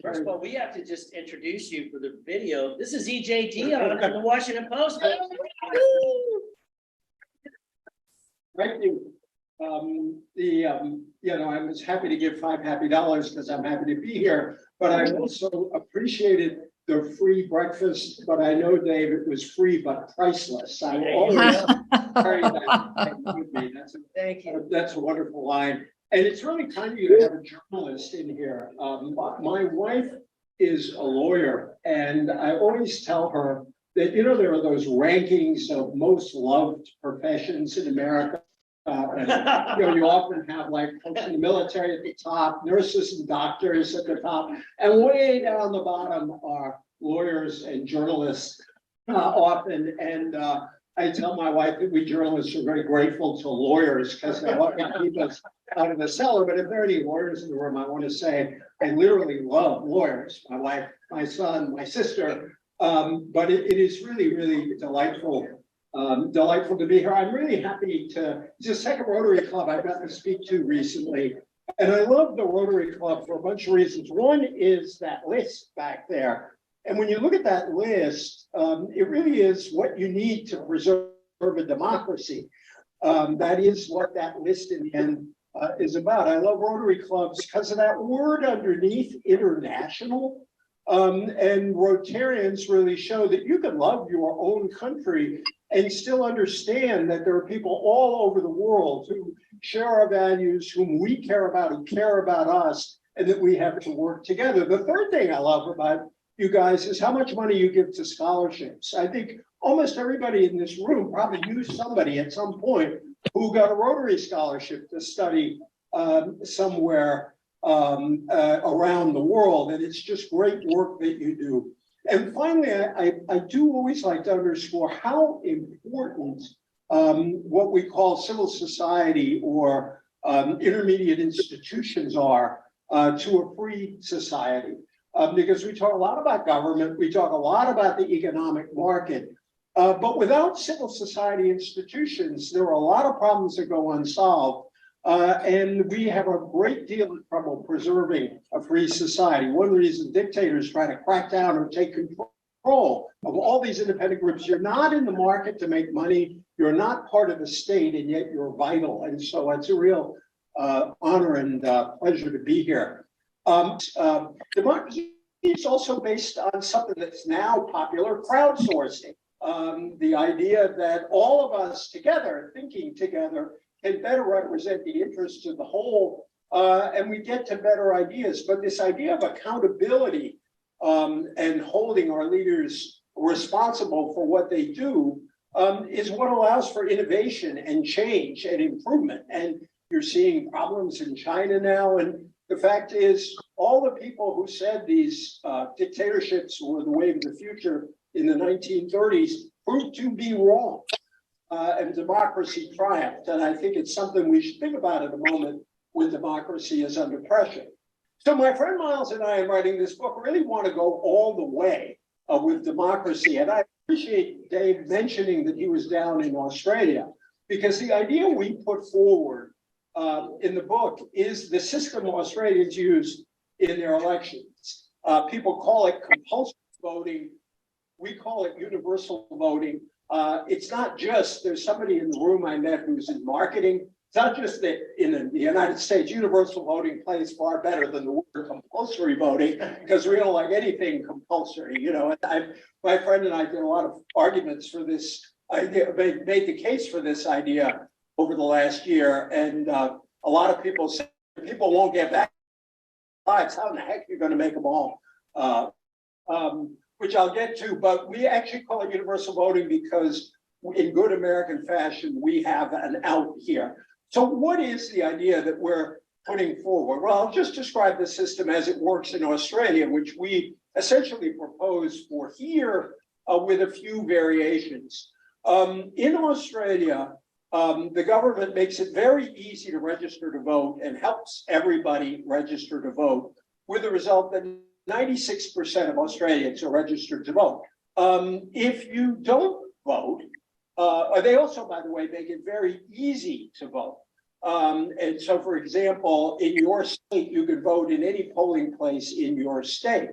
First of all, we have to just introduce you for the video. This is E.J. Dionne of the Washington Post. Thank you. I was happy to give $5 happy because I'm happy to be here, but I also appreciated the free breakfast, but I know, Dave, it was free but priceless. I will always carry that with me. Thank you. That's a wonderful line. And it's really kind of you to have a journalist in here. My wife is a lawyer, and I always tell her that, there are those rankings of most loved professions in America. And, you often have like folks in the military at the top, nurses and doctors at the top, and way down the bottom are lawyers and journalists often. And I tell my wife that we journalists are very grateful to lawyers because they often keep us out of the cellar. But if there are any lawyers in the room, I want to say I literally love lawyers. My wife, my son, my sister. But it is really, really delightful to be here. I'm really happy it's the second Rotary Club I've gotten to speak to recently. And I love the Rotary Club for a bunch of reasons. One is that list back there. And when you look at that list, it really is what you need to preserve a democracy. That is what that list in the end is about. I love Rotary clubs because of that word underneath, international. And Rotarians really show that you can love your own country and still understand that there are people all over the world who share our values, whom we care about, who care about us, and that we have to work together. The third thing I love about you guys is how much money you give to scholarships. I think almost everybody in this room probably knew somebody at some point who got a Rotary scholarship to study somewhere around the world, and it's just great work that you do. And finally, I do always like to underscore how important what we call civil society or intermediate institutions are to a free society. Because we talk a lot about government, we talk a lot about the economic market, but without civil society institutions, there are a lot of problems that go unsolved. And we have a great deal of trouble preserving a free society. One reason dictators try to crack down or take control of all these independent groups. You're not in the market to make money. You're not part of the state, and yet you're vital. And so it's a real honor and pleasure to be here. Democracy is also based on something that's now popular, crowdsourcing. The idea that all of us together, thinking together, can better represent the interests of the whole, and we get to better ideas. But this idea of accountability and holding our leaders responsible for what they do is what allows for innovation and change and improvement. And you're seeing problems in China now. And the fact is, all the people who said these dictatorships were the way of the future in the 1930s proved to be wrong. And democracy triumphed. And I think it's something we should think about at the moment when democracy is under pressure. So my friend Miles and I, in writing this book, really want to go all the way with democracy. And I appreciate Dave mentioning that he was down in Australia, because the idea we put forward in the book is the system Australians use in their elections. People call it compulsory voting. We call it universal voting. It's not just, there's somebody in the room I met who's in marketing. It's not just that in the United States, universal voting plays far better than the word compulsory voting, because we don't like anything compulsory. My friend and I did a lot of arguments for this idea, made the case for this idea over the last year. And a lot of people say people won't get back lives. How in the heck are you going to make them all? Which I'll get to, but we actually call it universal voting because in good American fashion, we have an out here. So what is the idea that we're putting forward? Well, I'll just describe the system as it works in Australia, which we essentially propose for here with a few variations. In Australia, the government makes it very easy to register to vote and helps everybody register to vote, with the result that 96% of Australians are registered to vote. If you don't vote, they also, by the way, make it very easy to vote. And so, for example, in your state, you could vote in any polling place in your state.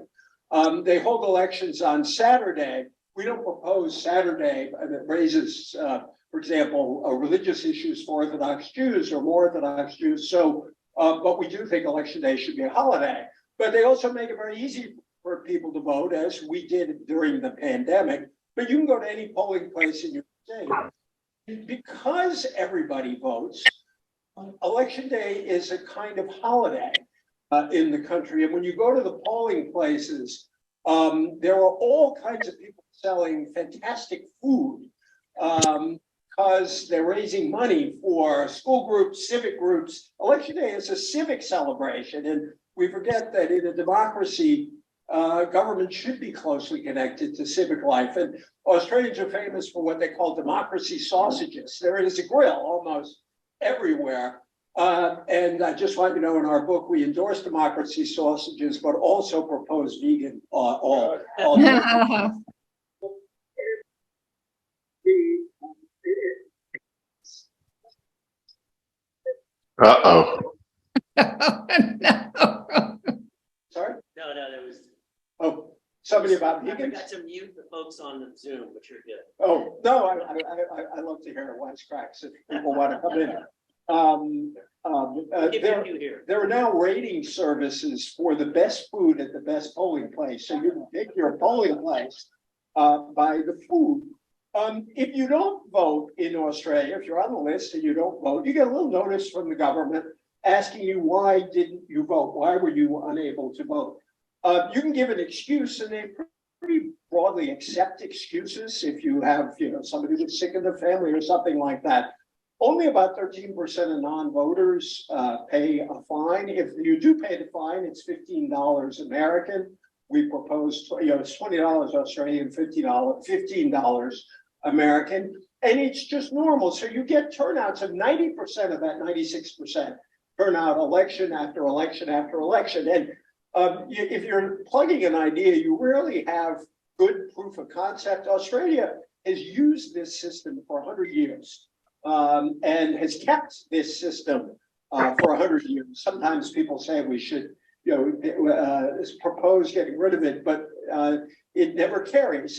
They hold elections on Saturday. We don't propose Saturday, and it raises, for example, religious issues for Orthodox Jews or more Orthodox Jews. So, but we do think Election Day should be a holiday. But they also make it very easy for people to vote, as we did during the pandemic. But you can go to any polling place in your state. Because everybody votes, Election Day is a kind of holiday in the country. And when you go to the polling places, there are all kinds of people selling fantastic food because they're raising money for school groups, civic groups. Election Day is a civic celebration. And we forget that in a democracy, government should be closely connected to civic life. And Australians are famous for what they call democracy sausages. There is a grill almost everywhere. And I just want you to know, in our book, we endorse democracy sausages, but also propose vegan all. Uh-oh. Sorry? No, there was. Oh, somebody about I vegans? forgot to mute the folks on the Zoom, but you're good. Oh, no, I love to hear wisecracks if people want to come in. There are now rating services for the best food at the best polling place. So you can pick your polling place by the food. If you don't vote in Australia, if you're on the list and you don't vote, you get a little notice from the government asking you, why didn't you vote? Why were you unable to vote? You can give an excuse, and they pretty broadly accept excuses. If you have, somebody that's sick in the family or something like that. Only about 13% of non-voters pay a fine. If you do pay the fine, it's $15 American. We propose, it's $20 Australian, $15 American, and it's just normal. So you get turnouts of 90% of that 96% turnout election after election after election. And if you're plugging an idea, you rarely have good proof of concept. Australia has used this system for 100 years. And has kept this system for 100 years. Sometimes people say we should, propose getting rid of it, but it never carries.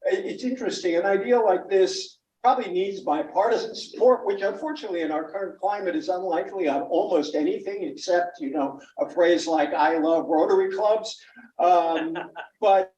It's interesting. An idea like this probably needs bipartisan support, which unfortunately in our current climate is unlikely on almost anything except, a phrase like "I love Rotary clubs." But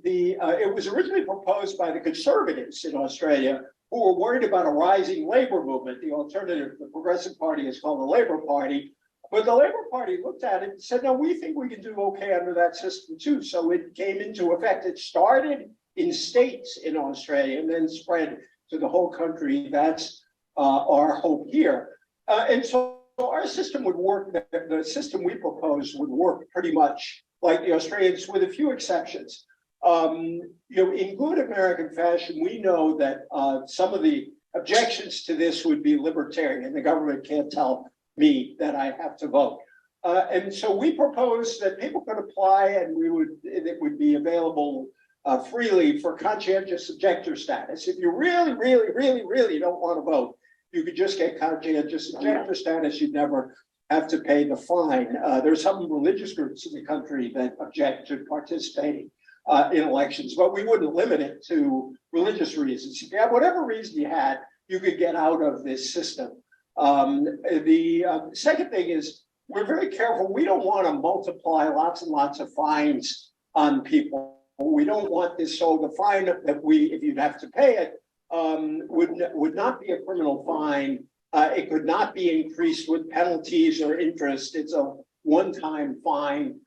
it was originally proposed by the Conservatives in Australia, who were worried about a rising labor movement. The alternative, the Progressive Party, is called the Labor Party. But the Labor Party looked at it and said, no, we think we can do okay under that system too. So it came into effect. It started in states in Australia and then spread to the whole country. That's our hope here. And so our system would work, the system we propose would work pretty much like the Australians, with a few exceptions. In good American fashion, we know that some of the objections to this would be libertarian. The government can't tell me that I have to vote. And so we propose that people could apply, and it would be available freely for conscientious objector status. If you really, really, really, really don't want to vote, you could just get conscientious objector status. You'd never have to pay the fine. There are some religious groups in the country that object to participating in elections, but we wouldn't limit it to religious reasons. If you have whatever reason you had, you could get out of this system. The second thing is, we're very careful. We don't want to multiply lots and lots of fines on people. We don't want this, so the fine that if you'd have to pay it, would not be a criminal fine. It could not be increased with penalties or interest. It's a one-time fine.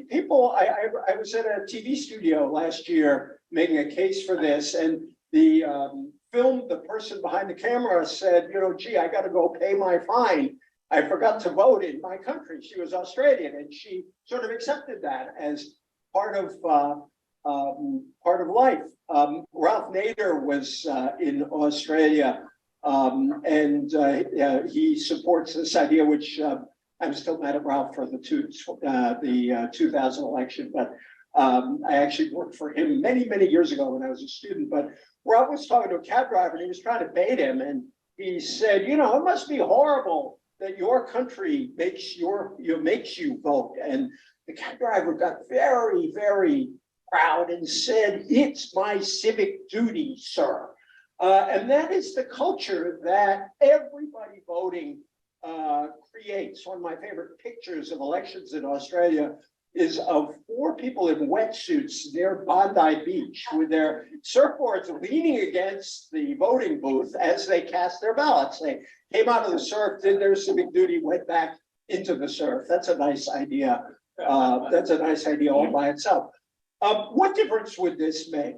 People, I was at a TV studio last year making a case for this, and the person behind the camera said, gee, I got to go pay my fine. I forgot to vote in my country. She was Australian, and she sort of accepted that as part of life. Ralph Nader was in Australia, and he supports this idea, which I'm still mad at Ralph for the 2000 election, but I actually worked for him many, many years ago when I was a student. But Ralph was talking to a cab driver, and he was trying to bait him, and he said, you know, it must be horrible that your country makes you vote. And the cab driver got very, very proud and said, it's my civic duty, sir. And that is the culture that everybody voting creates. One of my favorite pictures of elections in Australia is of 4 people in wetsuits near Bondi Beach with their surfboards leaning against the voting booth as they cast their ballots. They came out of the surf, did their civic duty, went back into the surf. That's a nice idea. That's a nice idea all by itself. What difference would this make?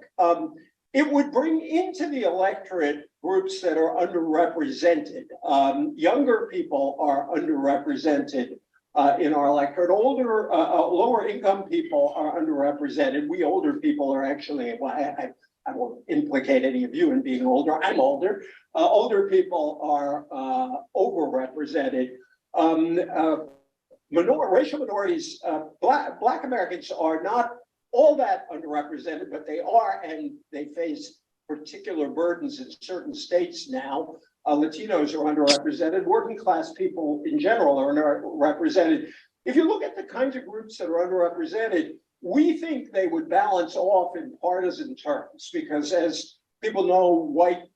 It would bring into the electorate groups that are underrepresented. Younger people are underrepresented in our electorate. Older, lower income people are underrepresented. We older people are actually, well, I won't implicate any of you in being older. I'm older. Older people are overrepresented. Racial minorities, Black Americans are not all that underrepresented, but they are, and they face particular burdens in certain states now. Latinos are underrepresented. Working class people in general are underrepresented. If you look at the kinds of groups that are underrepresented, we think they would balance off in partisan terms, because as people know,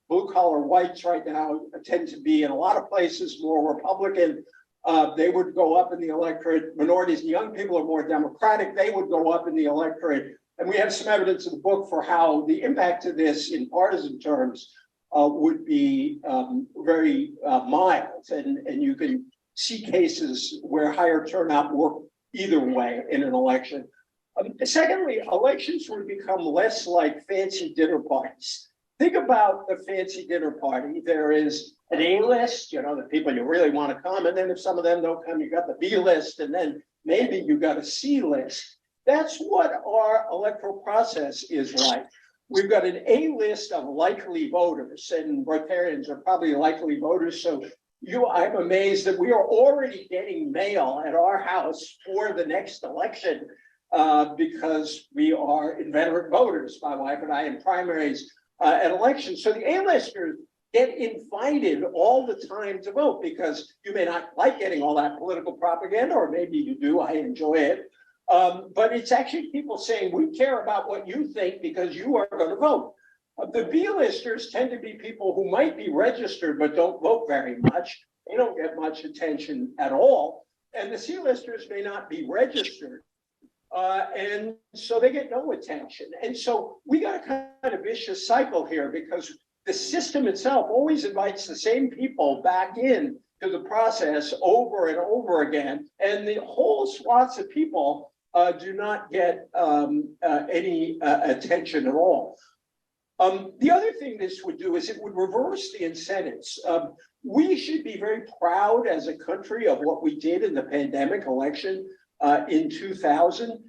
blue collar whites right now tend to be in a lot of places more Republican. They would go up in the electorate. Minorities and young people are more Democratic. They would go up in the electorate. And we have some evidence in the book for how the impact of this in partisan terms would be very mild. And you can see cases where higher turnout work either way in an election. Secondly, elections would become less like fancy dinner parties. Think about the fancy dinner party. There is an A list, you know, the people you really want to come. And then if some of them don't come, you got the B list, and then maybe you got a C list. That's what our electoral process is like. We've got an A list of likely voters, and Rotarians are probably likely voters. So I'm amazed that we are already getting mail at our house for the next election because we are inveterate voters, my wife and I, in primaries at elections. So the A-listers get invited all the time to vote, because you may not like getting all that political propaganda, or maybe you do. I enjoy it. But it's actually people saying, we care about what you think because you are going to vote. The B-listers tend to be people who might be registered but don't vote very much. They don't get much attention at all. And the C-listers may not be registered. And so they get no attention. And so we got a kind of vicious cycle here, because the system itself always invites the same people back in to the process over and over again. And the whole swaths of people do not get any attention at all. The other thing this would do is it would reverse the incentives. We should be very proud as a country of what we did in the pandemic election in 2000.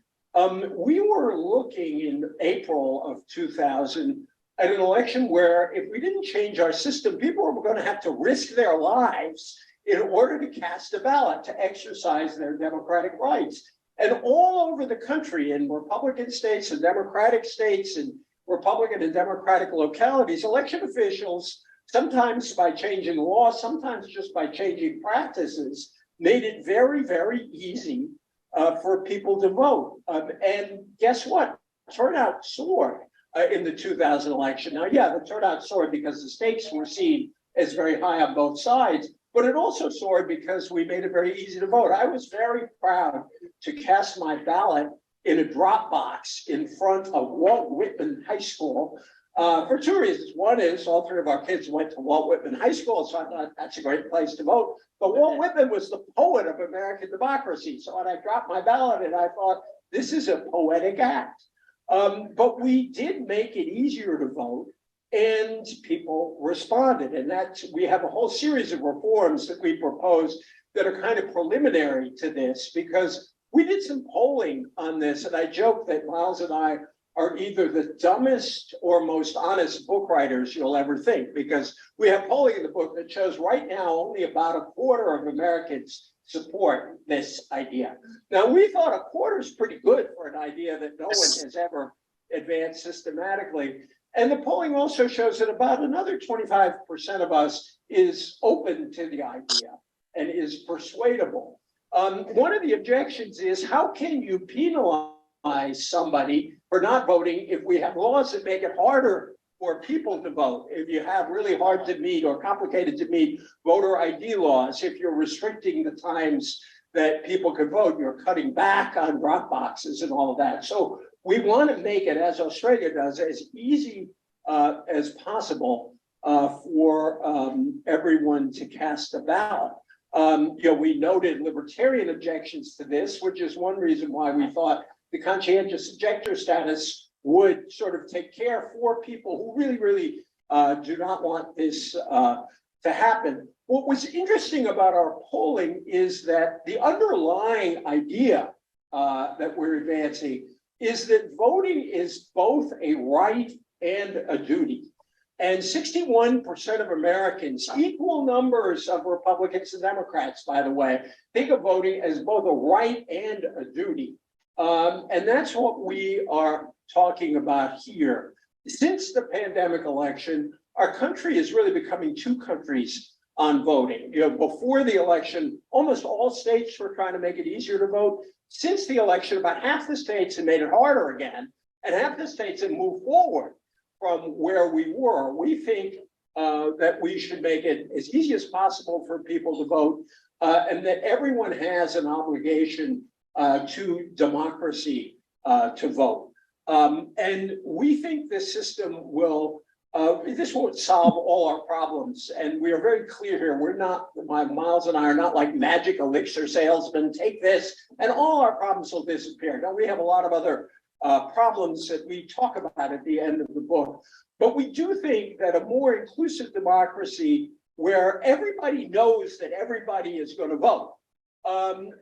We were looking in April of 2000 at an election where, if we didn't change our system, people were going to have to risk their lives in order to cast a ballot, to exercise their democratic rights. And all over the country, in Republican states and Democratic states and Republican and Democratic localities, election officials, sometimes by changing the law, sometimes just by changing practices, made it very, very easy for people to vote. And guess what? Turnout soared in the 2000 election. Now, yeah, the turnout soared because the stakes were seen as very high on both sides, but it also soared because we made it very easy to vote. I was very proud to cast my ballot in a drop box in front of Walt Whitman High School for 2 reasons. One is all 3 of our kids went to Walt Whitman High School, so I thought that's a great place to vote. But Walt Whitman was the poet of American democracy. So when I dropped my ballot, and I thought, this is a poetic act. But we did make it easier to vote, and people responded. And we have a whole series of reforms that we propose that are kind of preliminary to this, because we did some polling on this. And I joke that Miles and I are either the dumbest or most honest book writers you'll ever think, because we have polling in the book that shows right now only about a quarter of Americans support this idea. Now, we thought a quarter is pretty good for an idea that no one has ever advanced systematically. And the polling also shows that about another 25% of us is open to the idea and is persuadable. One of the objections is, how can you penalize somebody for not voting if we have laws that make it harder for people to vote? If you have really hard to meet or complicated to meet voter ID laws, if you're restricting the times that people can vote, you're cutting back on drop boxes and all of that. So we want to make it, as Australia does, as easy as possible for everyone to cast a ballot. We noted libertarian objections to this, which is one reason why we thought the conscientious objector status would sort of take care for people who really do not want this to happen. What was interesting about our polling is that the underlying idea that we're advancing is that voting is both a right and a duty. And 61% of Americans, equal numbers of Republicans and Democrats, by the way, think of voting as both a right and a duty. And that's what we are talking about here. Since the pandemic election, our country is really becoming two countries on voting. Before the election, almost all states were trying to make it easier to vote. Since the election, about half the states have made it harder again, and half the states have moved forward from where we were. We think that we should make it as easy as possible for people to vote, and that everyone has an obligation to democracy to vote. And we think this system will, this won't solve all our problems. And we are very clear here. We're not, Miles and I are not like magic elixir salesmen. Take this and all our problems will disappear. Now, we have a lot of other problems that we talk about at the end of the book. But we do think that a more inclusive democracy where everybody knows that everybody is going to vote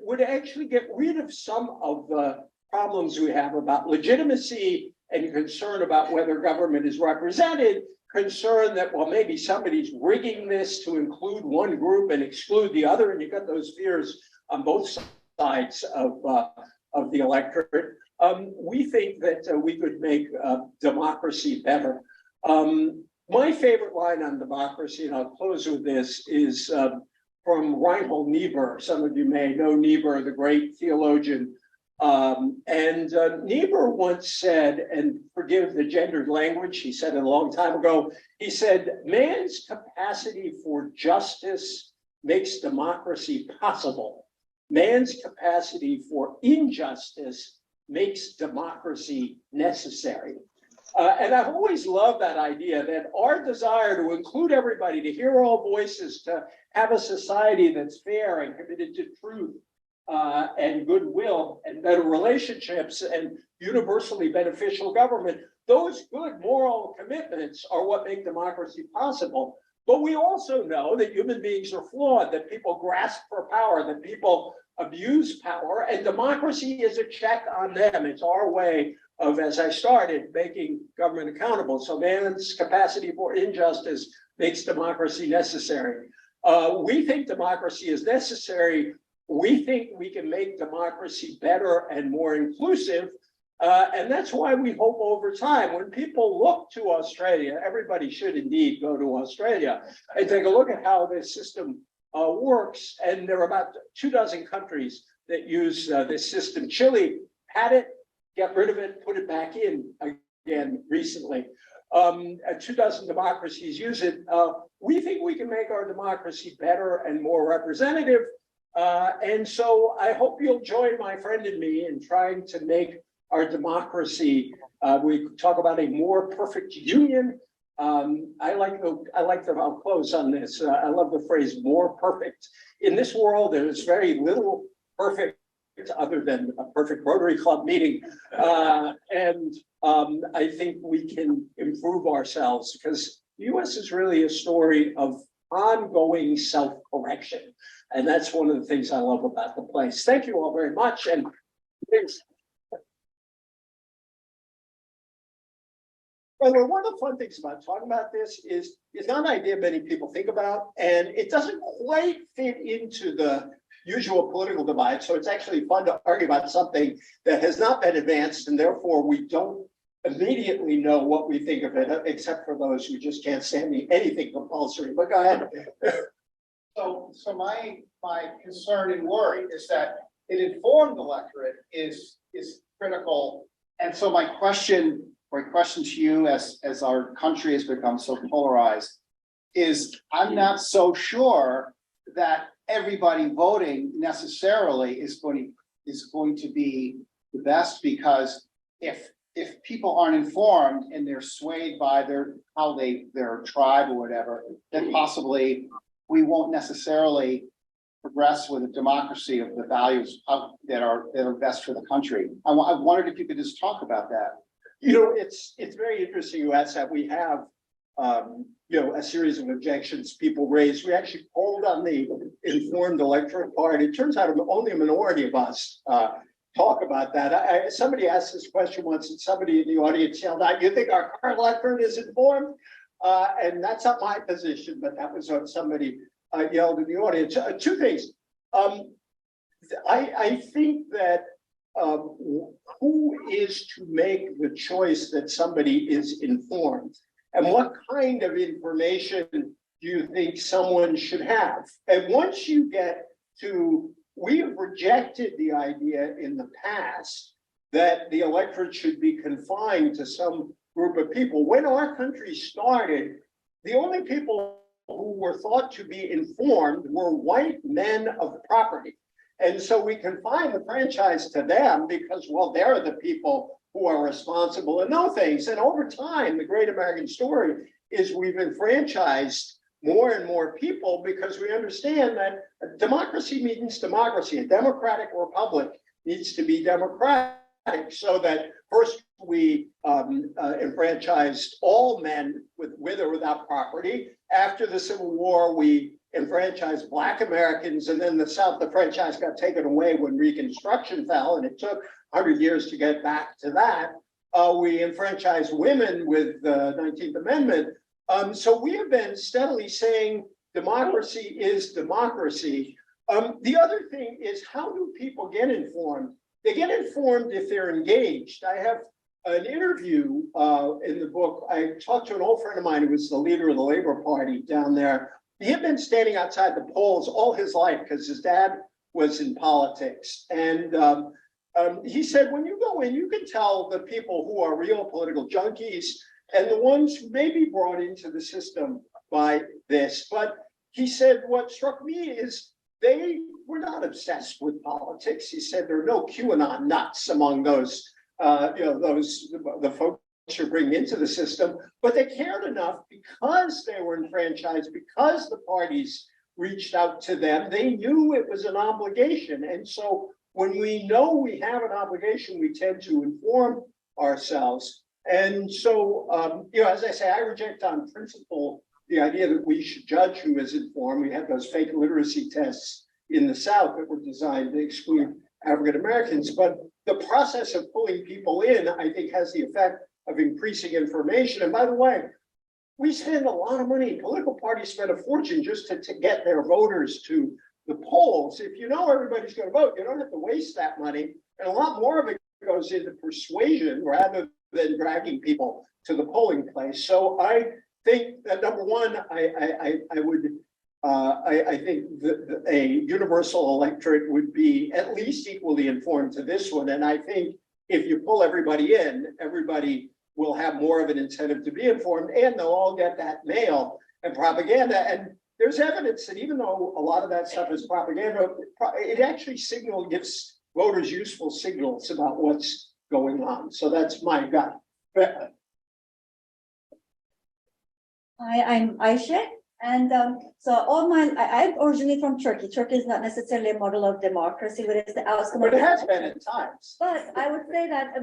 would actually get rid of some of the problems we have about legitimacy and concern about whether government is represented, concern that, well, maybe somebody's rigging this to include one group and exclude the other. And you've got those fears on both sides of the electorate. We think that we could make democracy better. My favorite line on democracy, and I'll close with this, is from Reinhold Niebuhr. Some of you may know Niebuhr, the great theologian. And Niebuhr once said, and forgive the gendered language, he said it a long time ago, he said, man's capacity for justice makes democracy possible. Man's capacity for injustice makes democracy necessary. And I've always loved that idea that our desire to include everybody, to hear all voices, to have a society that's fair and committed to truth and goodwill and better relationships and universally beneficial government, those good moral commitments are what make democracy possible. But we also know that human beings are flawed, that people grasp for power, that people abuse power, and democracy is a check on them. It's our way of, as I started, making government accountable. So man's capacity for injustice makes democracy necessary. We think democracy is necessary. We think we can make democracy better and more inclusive. And that's why we hope over time, when people look to Australia, everybody should indeed go to Australia and take a look at how this system works. And there are about 24 countries that use this system. Chile had it, got rid of it, put it back in again recently. 24 democracies use it. We think we can make our democracy better and more representative. And so I hope you'll join my friend and me in trying to make our democracy, we talk about a more perfect union. I'll close on this. I love the phrase more perfect. In this world, there's very little perfect other than a perfect Rotary Club meeting. And I think we can improve ourselves because the US is really a story of ongoing self-correction. And that's one of the things I love about the place. Thank you all very much. And please. By the way, one of the fun things about talking about this is it's not an idea many people think about, and it doesn't quite fit into the usual political divide. So it's actually fun to argue about something that has not been advanced, and therefore we don't immediately know what we think of it, except for those who just can't stand anything compulsory. But go ahead. So my concern and worry is that an informed electorate is critical. And so my question to you, as our country has become so polarized, is I'm not so sure that everybody voting necessarily is going to be the best, because if people aren't informed and they're swayed by their tribe or whatever, then possibly we won't necessarily progress with a democracy of the values that are best for the country. I wondered if you could just talk about that. You know, it's very interesting you asked that. We have a series of objections people raise. We actually polled on the informed electorate part. It turns out only a minority of us talk about that. Somebody asked this question once, and somebody in the audience yelled out, "You think our current electorate is informed?" And that's not my position, but that was what somebody yelled in the audience. Two things. I think that who is to make the choice that somebody is informed, and what kind of information do you think someone should have? And once you get to, we have rejected the idea in the past that the electorate should be confined to some group of people. When our country started, the only people who were thought to be informed were white men of property. And so we confine the franchise to them because, well, they're the people who are responsible and know things. And over time, the great American story is we've enfranchised more and more people because we understand that democracy means democracy. A democratic republic needs to be democratic, so that first we enfranchised all men with or without property. After the Civil War, we enfranchised Black Americans, and then the South, the franchise got taken away when Reconstruction fell, and it took 100 years to get back to that. We enfranchised women with the 19th Amendment. So we have been steadily saying democracy is democracy. The other thing is, how do people get informed? They get informed if they're engaged. I have an interview in the book. I talked to an old friend of mine who was the leader of the Labor Party down there. He had been standing outside the polls all his life because his dad was in politics. And he said, when you go in, you can tell the people who are real political junkies and the ones who may be brought into the system by this. But he said, what struck me is they were not obsessed with politics. He said there are no QAnon nuts among those, the folks you're bringing into the system, but they cared enough because they were enfranchised, because the parties reached out to them. They knew it was an obligation. And so when we know we have an obligation, we tend to inform ourselves. And so, as I say, I reject on principle the idea that we should judge who is informed. We had those fake literacy tests in the South that were designed to exclude African Americans. But the process of pulling people in, I think, has the effect of increasing information. And by the way, we spend a lot of money. Political parties spend a fortune just to get their voters to the polls. If you know everybody's going to vote, you don't have to waste that money. And a lot more of it goes into persuasion rather than dragging people to the polling place. So I think that, number one, I think that a universal electorate would be at least equally informed to this one. And I think if you pull everybody in, everybody will have more of an incentive to be informed, and they'll all get that mail and propaganda. And there's evidence that even though a lot of that stuff is propaganda, it actually gives voters useful signals about what's going on. So that's my gut. Hi, I'm Ayşe. And I'm originally from Turkey. Turkey is not necessarily a model of democracy, but it's the outcome. But it has been at times. But I would say that,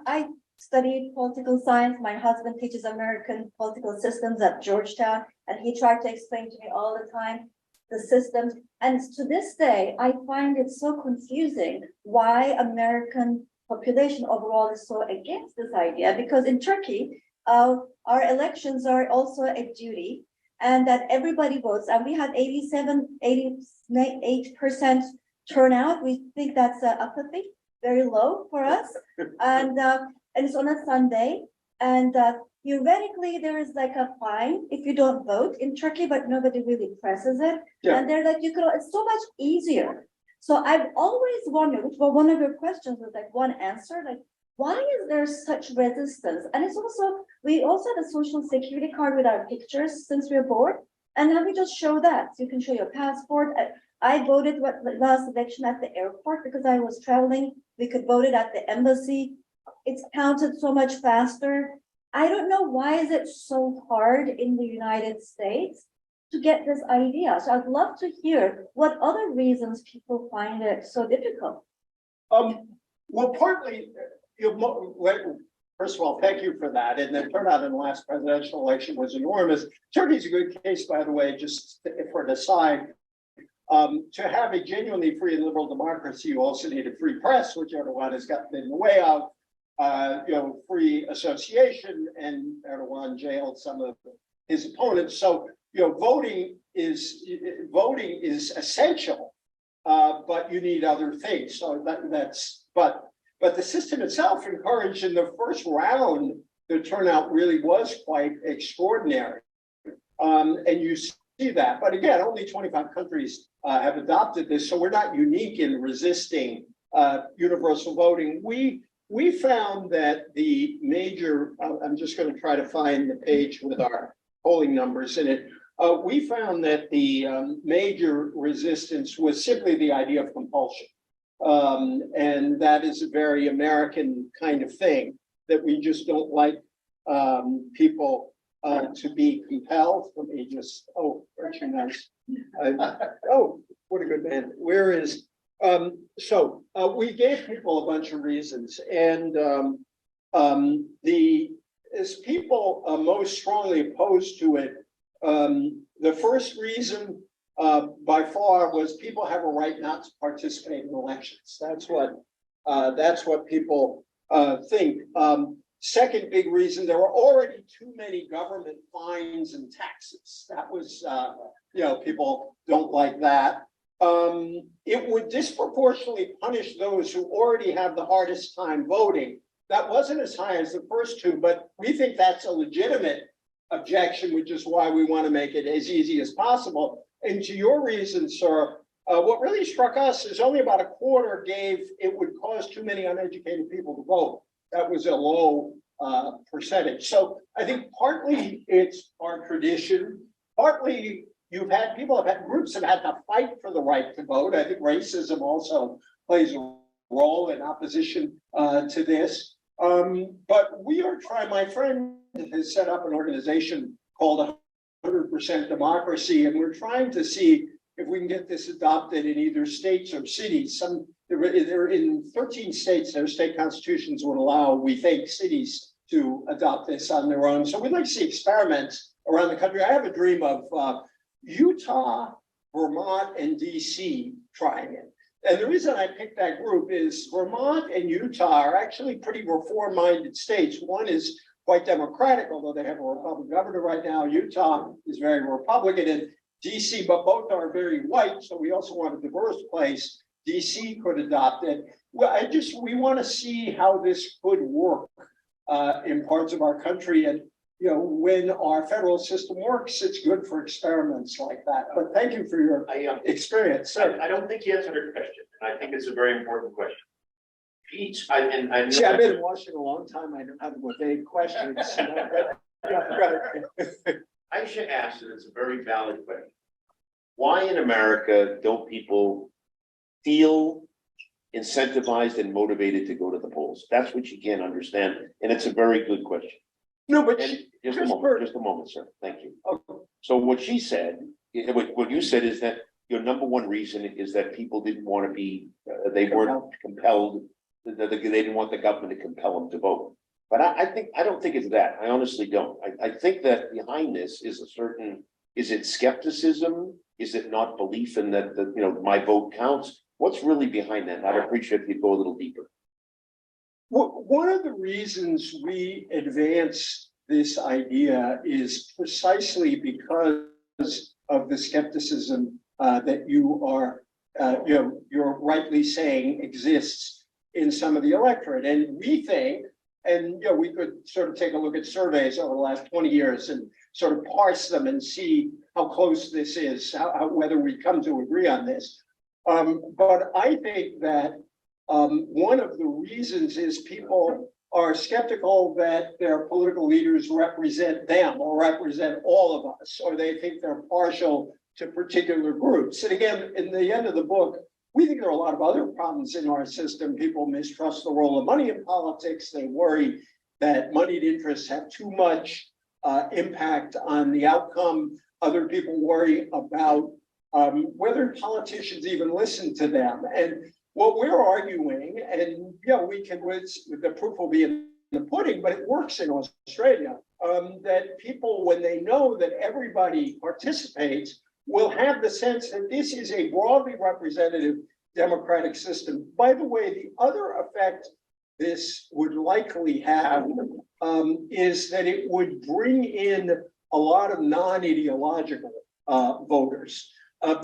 I studied political science. My husband teaches American political systems at Georgetown, and he tried to explain to me all the time the systems. And to this day, I find it so confusing why American population overall is so against this idea, because in Turkey, our elections are also a duty, and that everybody votes, and we have 88% turnout. We think that's apathy, very low for us. And and it's on a Sunday. And theoretically, there is like a fine if you don't vote in Turkey, but nobody really presses it. Yeah. And they're like, it's so much easier. So I've always wondered, which was one of your questions was like one answer, like, why is there such resistance? And it's also, we also have a social security card with our pictures since we were born. And then we just show that. So you can show your passport. I voted last election at the airport because I was traveling. We could vote it at the embassy. It's counted so much faster. I don't know why is it so hard in the United States to get this idea. So I'd love to hear what other reasons people find it so difficult. Well, partly, first of all, thank you for that. And the turnout in the last presidential election was enormous. Turkey's a good case, by the way, just for an aside. To have a genuinely free and liberal democracy, you also need a free press, which Erdogan has gotten in the way of. Free association, and Erdogan jailed some of his opponents. So, voting is essential, but you need other things. So but the system itself encouraged in the first round, the turnout really was quite extraordinary. And you see that, but again, only 25 countries have adopted this. So we're not unique in resisting universal voting. We found that the major, I'm just going to try to find the page with our polling numbers in it. We found that the major resistance was simply the idea of compulsion. And that is a very American kind of thing, that we just don't like people to be compelled. Let me just, aren't you nice? What a good man. Where is, we gave people a bunch of reasons, and as people most strongly opposed to it, the first reason by far was people have a right not to participate in elections. That's what people think. Second big reason, there were already too many government fines and taxes. That was, people don't like that. It would disproportionately punish those who already have the hardest time voting. That wasn't as high as the first two, but we think that's a legitimate objection, which is why we want to make it as easy as possible. And to your reason, sir, what really struck us is only about a quarter gave it would cause too many uneducated people to vote. That was a low percentage. So I think partly it's our tradition, partly groups have had to fight for the right to vote. I think racism also plays a role in opposition to this. But we are trying, my friend has set up an organization called 100% Democracy, and we're trying to see if we can get this adopted in either states or cities. They're in 13 states, their state constitutions would allow, we think, cities to adopt this on their own. So we'd like to see experiments around the country. I have a dream of Utah, Vermont, and DC trying it. And the reason I picked that group is Vermont and Utah are actually pretty reform-minded states. One is quite Democratic, although they have a Republican governor right now. Utah is very Republican, and DC, but both are very white. So we also want a diverse place. DC could adopt it. Well, we want to see how this could work in parts of our country. And when our federal system works, it's good for experiments like that. But thank you for your experience, sir. I don't think you answered her question, and I think it's a very important question. See, I've been in Washington a long time. I don't have vague questions. Aisha asked, and it's a very valid question. Why in America don't people feel incentivized and motivated to go to the polls? That's what you can't understand, and it's a very good question. No, but just a moment, sir. Thank you. Okay. So what she said, what you said is that your number one reason is that people didn't want to be, they weren't compelled, they didn't want the government to compel them to vote. But I don't think it's that. I honestly don't. I think that behind this is is it skepticism? Is it not belief in that my vote counts? What's really behind that? I'd appreciate if you go a little deeper. One of the reasons we advance this idea is precisely because of the skepticism that you are, you're rightly saying exists in some of the electorate. And we think, And, you know, we could sort of take a look at surveys over the last 20 years and sort of parse them and see how close this is, whether we come to agree on this. But I think that one of the reasons is people are skeptical that their political leaders represent them or represent all of us, or they think they're partial to particular groups. And again, in the end of the book, we think there are a lot of other problems in our system. People mistrust the role of money in politics. They worry that moneyed interests have too much impact on the outcome. Other people worry about whether politicians even listen to them. And what we're arguing, and we can, the proof will be in the pudding, but it works in Australia, that people, when they know that everybody participates, will have the sense that this is a broadly representative democratic system. By the way, the other effect this would likely have is that it would bring in a lot of non-ideological voters.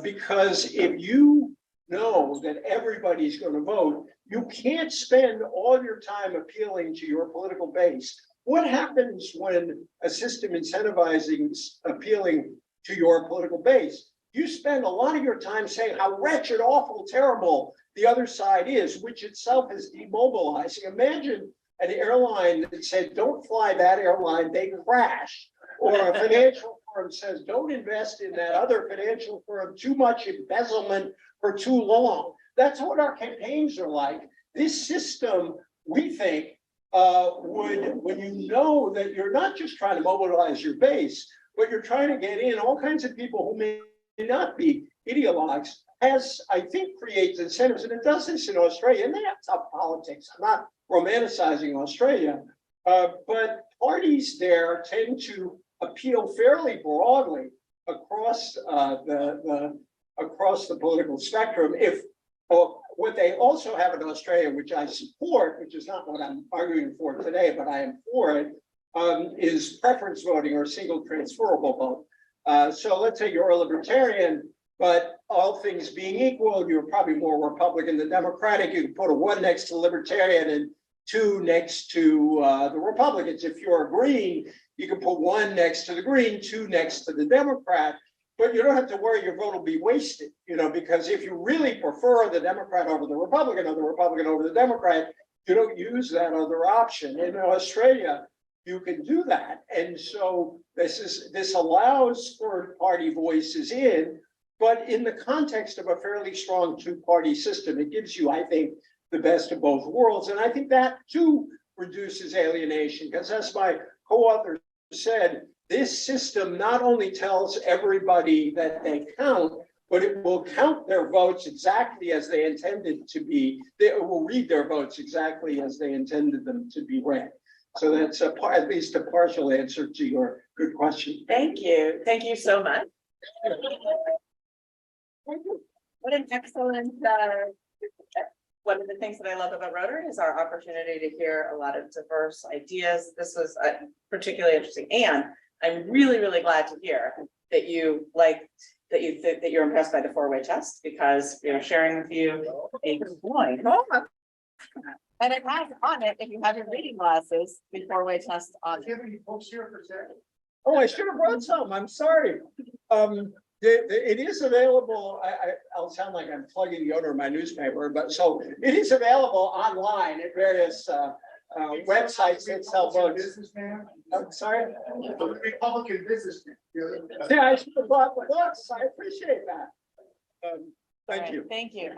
Because if you know that everybody's going to vote, you can't spend all your time appealing to your political base. What happens when a system incentivizing appealing to your political base? You spend a lot of your time saying how wretched, awful, terrible the other side is, which itself is demobilizing. Imagine an airline that said, don't fly that airline, they crash. Or a financial firm says, don't invest in that other financial firm, too much embezzlement for too long. That's what our campaigns are like. This system, we think, would, when you know that you're not just trying to mobilize your base, but you're trying to get in all kinds of people who may not be ideologues, as I think creates incentives, and it does this in Australia, and they have tough politics. I'm not romanticizing Australia, but parties there tend to appeal fairly broadly across across the political spectrum. What they also have in Australia, which I support, which is not what I'm arguing for today, but I am for it, is preference voting or single transferable vote. So let's say you're a libertarian, but all things being equal, you're probably more Republican than Democratic. You can put a 1 next to libertarian and 2 next to the Republicans. If you're a Green, you can put 1 next to the Green, 2 next to the Democrat. But you don't have to worry your vote will be wasted, because if you really prefer the Democrat over the Republican or the Republican over the Democrat, you don't use that other option. In Australia, you can do that. And so this allows third party voices in, but in the context of a fairly strong 2-party system, it gives you, I think, the best of both worlds. And I think that too reduces alienation, because as my co-author said, this system not only tells everybody that they count, but it will count their votes exactly as they intended to be. It will read their votes exactly as they intended them to be read. So that's at least a partial answer to your good question. Thank you. Thank you so much. What an excellent, one of the things that I love about Rotary is our opportunity to hear a lot of diverse ideas. This was particularly interesting. And I'm really, really glad to hear that you liked, that you think that you're impressed by the 4-way test, because sharing with you a point. And it has on it, if you have your reading glasses, the 4-way test on it. Oh, I should have brought some. I'm sorry. It is available. I'll sound like I'm plugging the owner of my newspaper, but so it is available online at various websites that sell books. I'm sorry. Republican businessman. Yeah, I should have bought the books. I appreciate that. Thank you. Thank you.